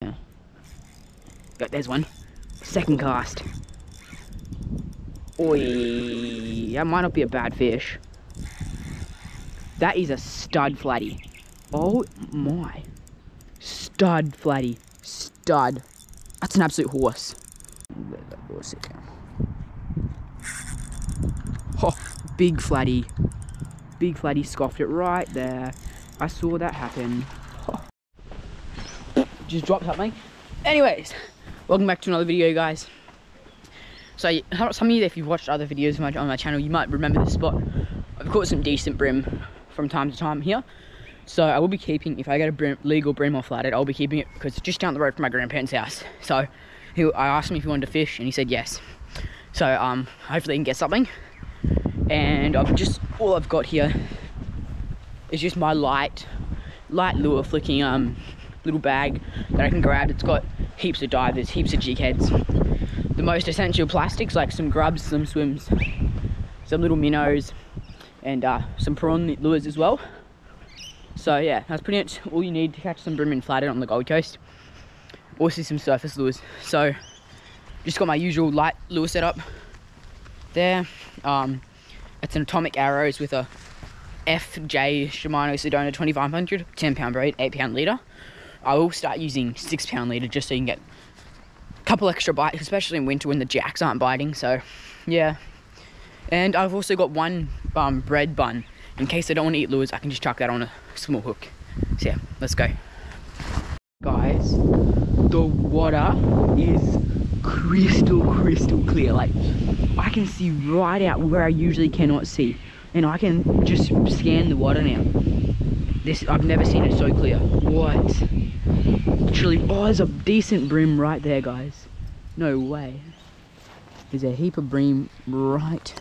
Yeah. Oh, there's one. Second cast. Oi, that might not be a bad fish. That is a stud flatty. Oh my. Stud flatty. Stud. That's an absolute horse. Let that horse sit down. Oh, big flatty. Big flatty scoffed it right there. I saw that happen. Oh. Just dropped something. Anyways, welcome back to another video, guys. So some of you, if you've watched other videos on my channel, you might remember this spot. I've caught some decent bream from time to time here. So I will be keeping, if I get a legal bream or flathead, I'll be keeping it because it's just down the road from my grandparents' house. So I asked him if he wanted to fish and he said yes. So hopefully he can get something. And all I've got here is just my light lure flicking little bag that I can grab. It's got heaps of divers, heaps of jigheads, the most essential plastics like some grubs, some swims, some little minnows, and some prawn lures as well. So yeah, that's pretty much all you need to catch some bream and flathead on the Gold Coast. Also some surface lures. So just got my usual light lure setup there. It's an atomic Arowzz with a FJ Shimano Sedona 2500, 10-pound braid, 8-pound leader. I will start using 6-pound leader just so you can get a couple extra bites, especially in winter when the jacks aren't biting. So yeah, and I've also got one bread bun in case I don't want to eat lures. I can just chuck that on a small hook. So yeah, let's go, guys. The water is crystal clear. Like I can see right out where I usually cannot see, and I can just scan the water now. I've never seen it so clear. What? Literally, oh, there's a decent bream right there, guys. No way. There's a heap of bream right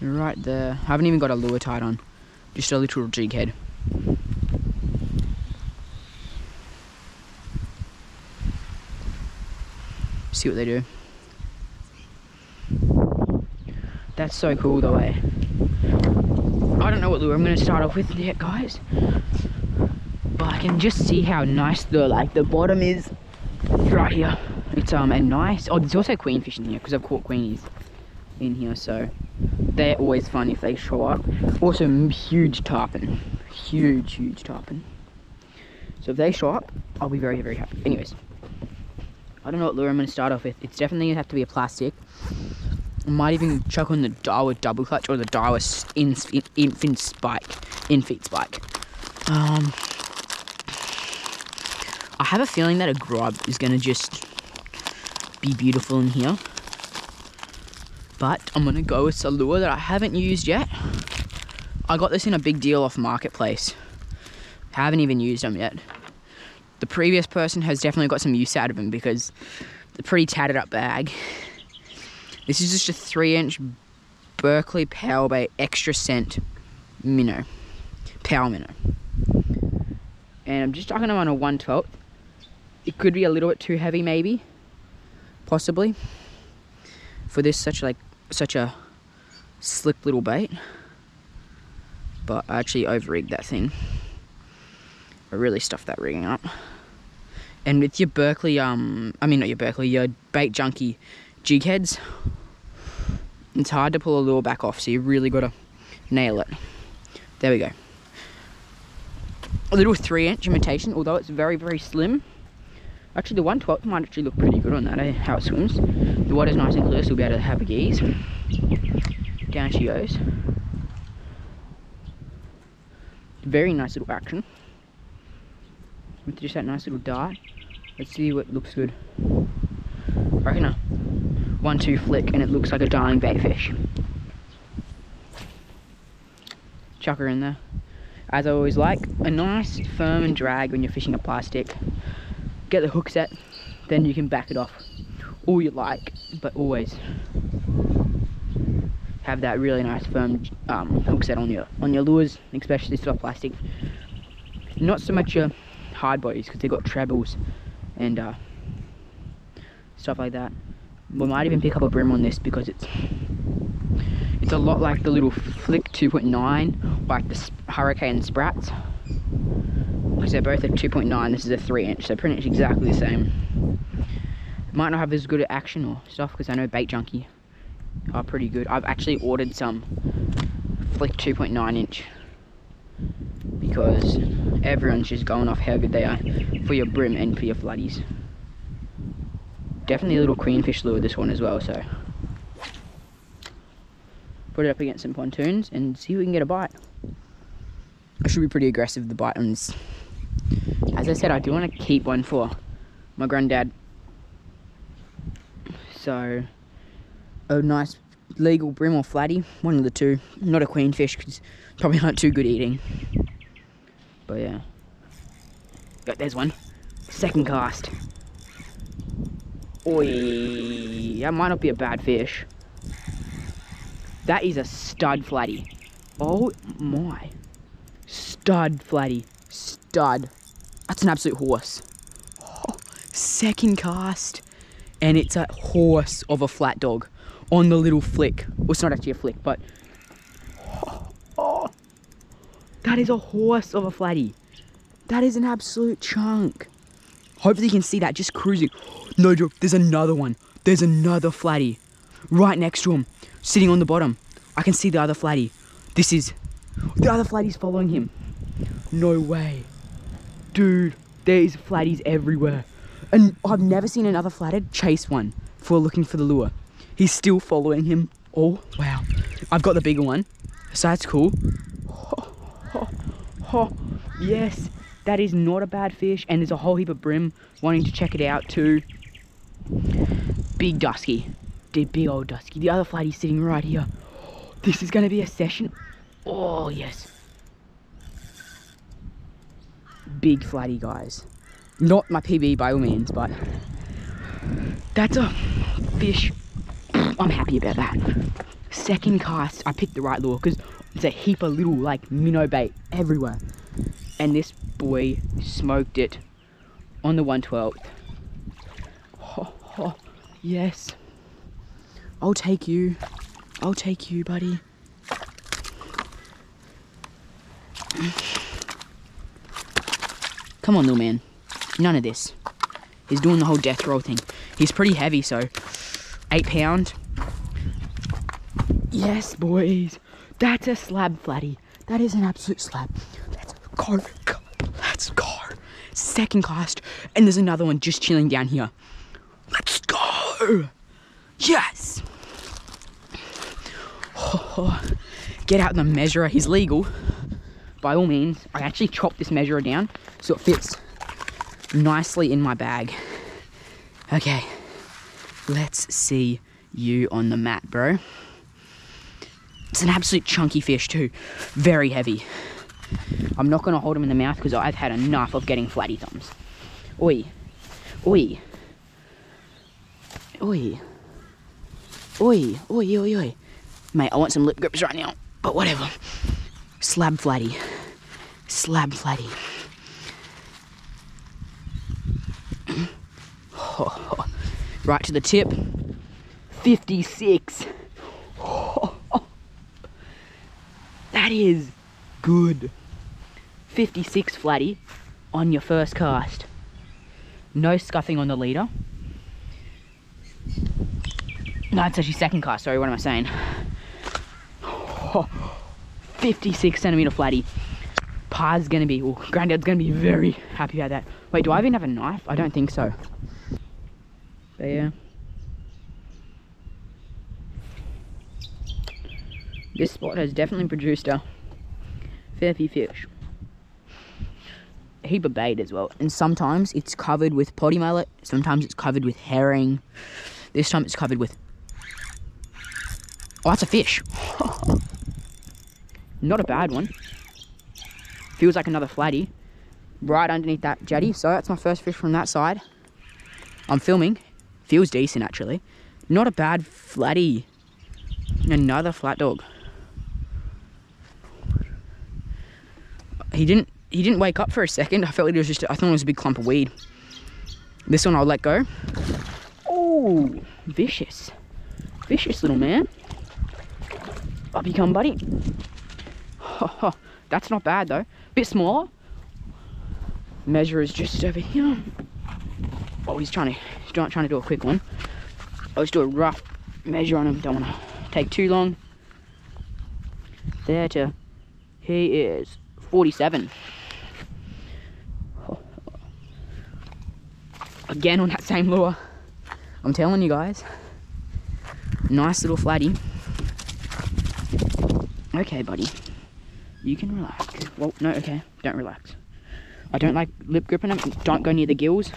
there. I haven't even got a lure tied on, just a literal jighead. See what they do. That's so cool the way. I don't know what lure I'm going to start off with yet, guys, but I can just see how nice the bottom is right here. It's and nice. Oh, there's also queenfish in here because I've caught queenies in here, so they're always fun if they show up. Also huge tarpon, huge tarpon. So if they show up, I'll be very happy. Anyways, I don't know what lure I'm going to start off with. It's definitely going to have to be a plastic. I might even chuck on the Daiwa double clutch or the Daiwa infant spike. I have a feeling that a grub is going to just be beautiful in here. But I'm going to go with a lure that I haven't used yet. I got this in a big deal off Marketplace. Haven't even used them yet. The previous person has definitely got some use out of them because they're pretty tatted up bag. This is just a 3-inch Berkley Powerbait extra scent minnow, power minnow. And I'm just chucking them on a 1/12. It could be a little bit too heavy maybe, possibly, for this such a slick little bait. But I actually over-rigged that thing. I really stuffed that rigging up. And with your Berkley, your bait junkie jigheads, it's hard to pull a lure back off, so you really got to nail it. There we go. A little 3-inch imitation, although it's very slim. Actually, the 1/12 might actually look pretty good on that, how it swims. The water's nice and clear, so you'll be able to have a gaze. Down she goes. Very nice little action. With just that nice little dart. Let's see what looks good. I reckon a 1-2 flick and it looks like a darling bait fish. Chuck her in there. As I always like, a nice firm and drag when you're fishing a plastic. Get the hook set, then you can back it off all you like, but always have that really nice firm hook set on your lures, especially soft plastic. Not so much your hard bodies because they've got trebles and stuff like that. We might even pick up a bream on this because it's a lot like the little Flick 2.9, like the Hurricane Sprats. because they're both at 2.9. This is a 3-inch, so pretty much exactly the same. Might not have as good action or stuff, because I know Bait Junkie are pretty good. I've actually ordered some Flick 2.9-inch because everyone's just going off how good they are for your brim and for your floodies. Definitely a little queenfish lure, this one as well, so put it up against some pontoons and see if we can get a bite. I should be pretty aggressive with the bite on this. As I said, I do want to keep one for my granddad. So, a nice legal brim or flatty, one of the two. Not a queenfish, because probably not too good eating. But yeah. Oh, there's one. Second cast. Oi, that might not be a bad fish. That is a stud flatty. Oh my. Stud flatty. Stud. That's an absolute horse. Oh, second cast. And it's a horse of a flat dog on the little flick. Well, it's not actually a flick, but oh, that is a horse of a flatty. That is an absolute chunk. Hopefully you can see that just cruising. No joke, there's another one. There's another flatty right next to him, sitting on the bottom. I can see the other flatty. The other flatty's following him. No way. Dude, there's flatties everywhere. And I've never seen another flathead chase one for looking for the lure. He's still following him. Oh, wow. I've got the bigger one, so that's cool. Yes, that is not a bad fish, and there's a whole heap of brim wanting to check it out too. Big dusky. The big old dusky. The other flatty's sitting right here. This is going to be a session. Oh, yes. Big flatty, guys. Not my PB by all means, but that's a fish. I'm happy about that. Second cast, I picked the right lure because there's a heap of little like minnow bait everywhere. And this boy smoked it on the 1/12. Yes. I'll take you. I'll take you, buddy. Come on, little man. None of this. He's doing the whole death roll thing. He's pretty heavy, so 8 pound. Yes, boys. That's a slab flatty. That is an absolute slab. Let's go. Let's go. Second cast. And there's another one just chilling down here. Let's go. Yes. Get out the measurer. He's legal. By all means. I actually chopped this measurer down so it fits nicely in my bag. Okay, let's see you on the mat, bro. It's an absolute chunky fish too, very heavy. I'm not gonna hold him in the mouth because I've had enough of getting flatty thumbs. Oi, oi, oi, oi, oi, oi, oi. Mate, I want some lip grips right now, but whatever. Slab flatty, slab flatty. Right to the tip. 56. That is good. 56 flatty on your first cast. No scuffing on the leader. No, it's actually second cast. Sorry, what am I saying? 56 centimeter flatty. Pa's gonna be, well, Granddad's gonna be very happy about that. Wait, do I even have a knife? I don't think so. But yeah. This spot has definitely produced a fair few fish. A heap of bait as well. And sometimes it's covered with potty mullet. Sometimes it's covered with herring. This time it's covered with... Oh, that's a fish. Not a bad one. Feels like another flatty. Right underneath that jetty. So that's my first fish from that side. I'm filming. Feels decent actually. Not a bad flatty. Another flat dog. He didn't wake up for a second. I felt like it was just, I thought it was a big clump of weed. This one I'll let go. Oh, vicious. Vicious little man. Up you come, buddy. That's not bad though. Bit smaller. Measurer's just over here. Oh, he's trying to do a quick one. I'll just do a rough measure on him. Don't want to take too long. There to, he is 47. Again on that same lure. I'm telling you guys. Nice little flatty. Okay, buddy. You can relax. Well, no, okay. Don't relax. I don't like lip gripping them. Don't go near the gills.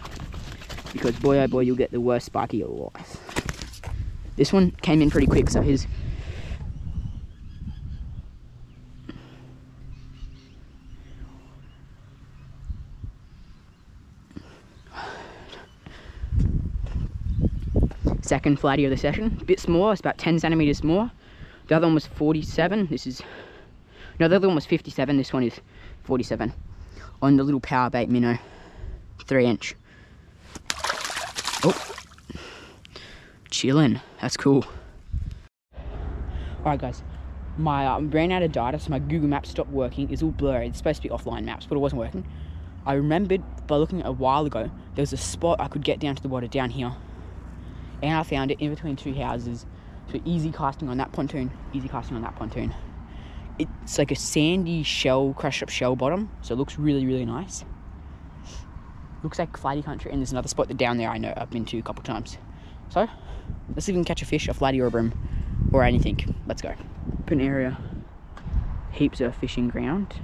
Because boy, oh boy, you'll get the worst sparky of your life. This one came in pretty quick, so his... Second flatty of the session. A bit smaller, it's about 10 centimeters more. The other one was 47. This is... No, the other one was 57. This one is 47. On the little Powerbait minnow. 3-inch. Oh. Chillin'. That's cool. Alright guys. My ran out of data, so my Google Maps stopped working. It's all blurry. It's supposed to be offline maps, but it wasn't working. I remembered by looking at it a while ago, there was a spot I could get down to the water down here. And I found it in between two houses. So easy casting on that pontoon, easy casting on that pontoon. It's like a sandy shell, crushed up shell bottom. So it looks really, really nice. Looks like flatty country. And there's another spot down there I know I've been to a couple times. So, let's see if we can catch a fish, a flatty or a bream. Or anything. Let's go. Open area. Heaps of fishing ground.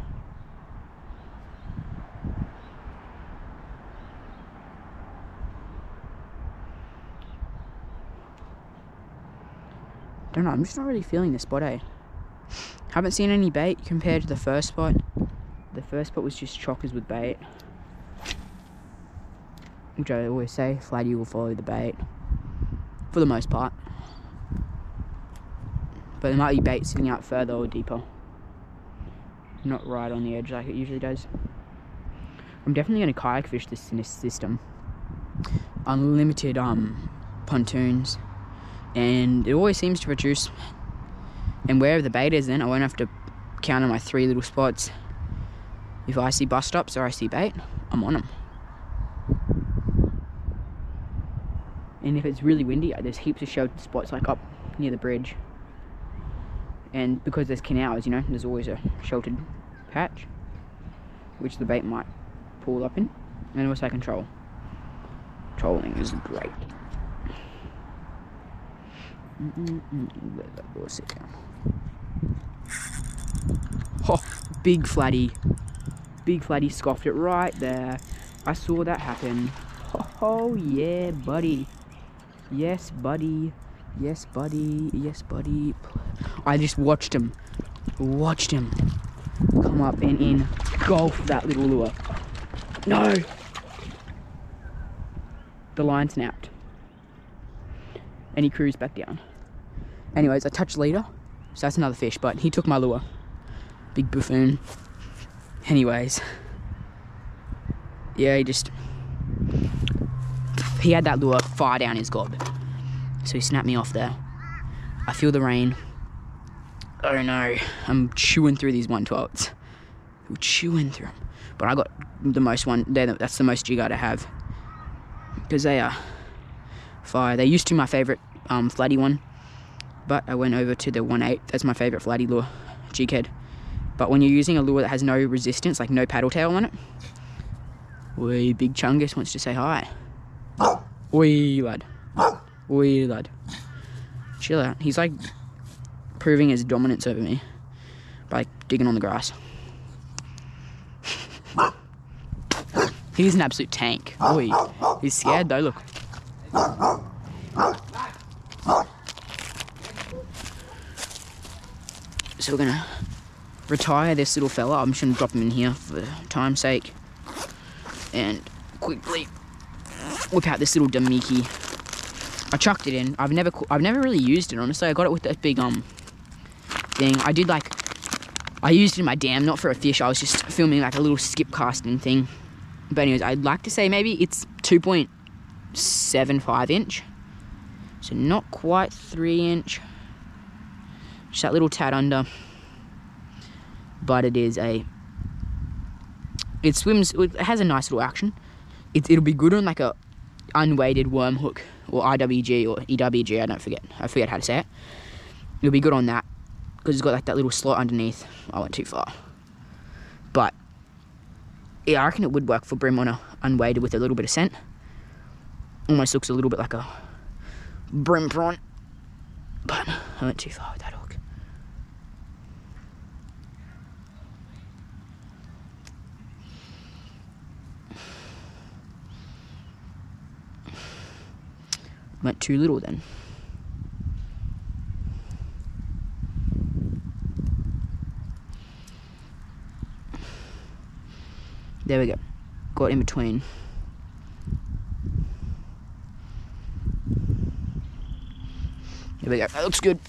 Don't know, I'm just not really feeling this spot, eh? Haven't seen any bait compared to the first spot. The first spot was just chockers with bait. Which I always say, flatty will follow the bait. For the most part. But there might be bait sitting out further or deeper. Not right on the edge like it usually does. I'm definitely going to kayak fish this in this system. Unlimited pontoons. And it always seems to produce. And wherever the bait is, then I won't have to count on my 3 little spots. If I see bust ups or I see bait, I'm on them. And if it's really windy, there's heaps of sheltered spots like up near the bridge. And because there's canals, you know, there's always a sheltered patch, which the bait might pull up in. And also I can troll. Trolling is great. Let that boy sit down. Oh, big flatty. Big flatty scoffed it right there. I saw that happen. Oh yeah, buddy. Yes, buddy. Yes, buddy. Yes, buddy. I just watched him. Watched him come up and engulf that little lure. No! The line snapped. And he cruised back down. Anyways, I touched leader. So that's another fish, but he took my lure. Big buffoon. Anyways. Yeah, he had that lure far down his gob. So he snapped me off there. I feel the rain. Oh no, I'm chewing through these 112s. I'm chewing through them. But I got the most one, that's the most jighead I have. Because they are fire. They used to be my favourite flatty one. But I went over to the 1/8. That's my favourite flatty lure, jighead. But when you're using a lure that has no resistance, like no paddle tail on it. Wee, Big Chungus wants to say hi. Wee, lad. Wee, lad. Chill out. He's like proving his dominance over me by digging on the grass. He's an absolute tank. Wee. He's scared though, look. So we're gonna retire this little fella. I'm just gonna drop him in here for time's sake. And quickly whip out this little Damiki. I chucked it in. I've never really used it, honestly. I got it with that big thing. I used it in my dam, not for a fish. I was just filming like a little skip casting thing. But anyways, I'd like to say maybe it's 2.75 inch. So not quite 3 inch. Just that little tad under. But it's It swims, it has a nice little action. It'll be good on like a unweighted worm hook, or IWG or EWG, I forget how to say it. It'll be good on that, because it's got like that little slot underneath. I went too far. But yeah, I reckon it would work for bream on a unweighted with a little bit of scent. Almost looks a little bit like a bream prawn. But I went too far with that hook. Went too little then. There we go. Got in between. There we go. That looks good.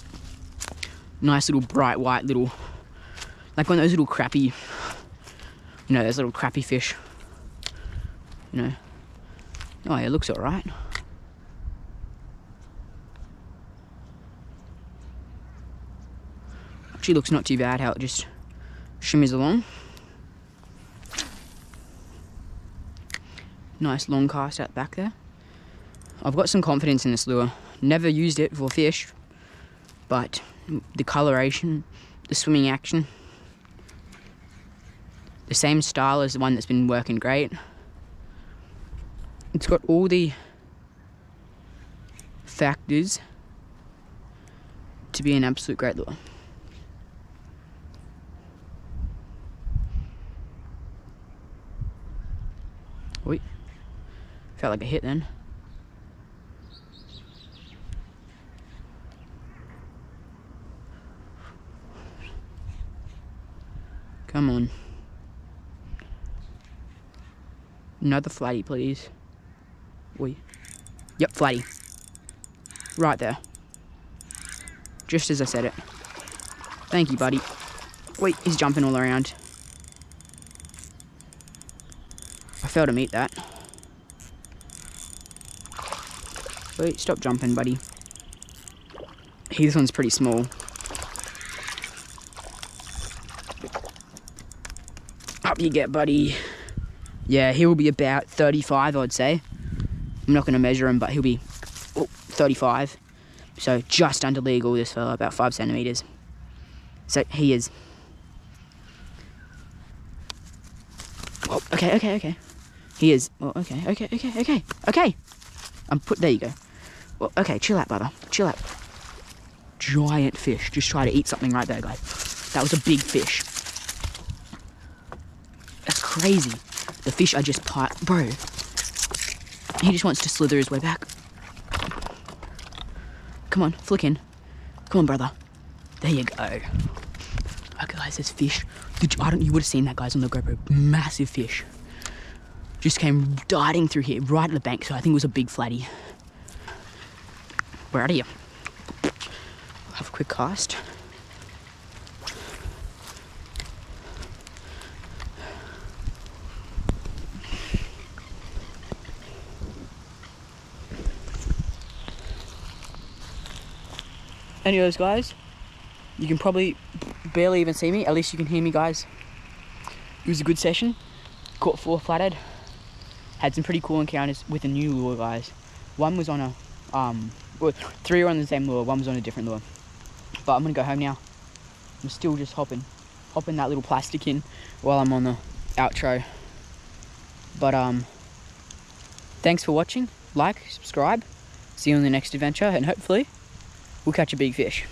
Nice little bright white little, like one of those little crappie, you know, those little crappie fish. You know. Oh yeah, it looks alright. Actually looks not too bad how it just shimmers along. Nice long cast out back there. I've got some confidence in this lure. Never used it for fish, but the coloration, the swimming action, the same style as the one that's been working great. It's got all the factors to be an absolute great lure. Wait. Felt like a hit then. Come on. Another flatty, please. Wait. Yep, flatty. Right there. Just as I said it. Thank you, buddy. Wait, he's jumping all around. I failed to meet that. Wait, stop jumping, buddy. This one's pretty small. Up you get, buddy. Yeah, he will be about 35, I'd say. I'm not going to measure him, but he'll be 35. So just under legal, this fella, about 5 centimeters. So he is. Oh, okay. He is. Oh, okay. There you go. Well, okay, chill out, brother. Chill out. Giant fish. Just try to eat something right there, guys. That was a big fish. That's crazy. The fish I just caught. Bro. He just wants to slither his way back. Come on, flick in. Come on, brother. There you go. Okay, guys, there's fish. You would have seen that, guys, on the GoPro. Massive fish. Just came darting through here, right at the bank, so I think it was a big flatty. We're out of here. Have a quick cast. Anyways, guys, you can probably barely even see me. At least you can hear me, guys. It was a good session. Caught 4 flathead. Had some pretty cool encounters with a new lure, guys. One was on a, well, 3 were on the same lure, one was on a different lure. But I'm gonna go home now. I'm still just hopping that little plastic in while I'm on the outro. But thanks for watching. Like, subscribe. See you on the next adventure, and hopefully we'll catch a big fish.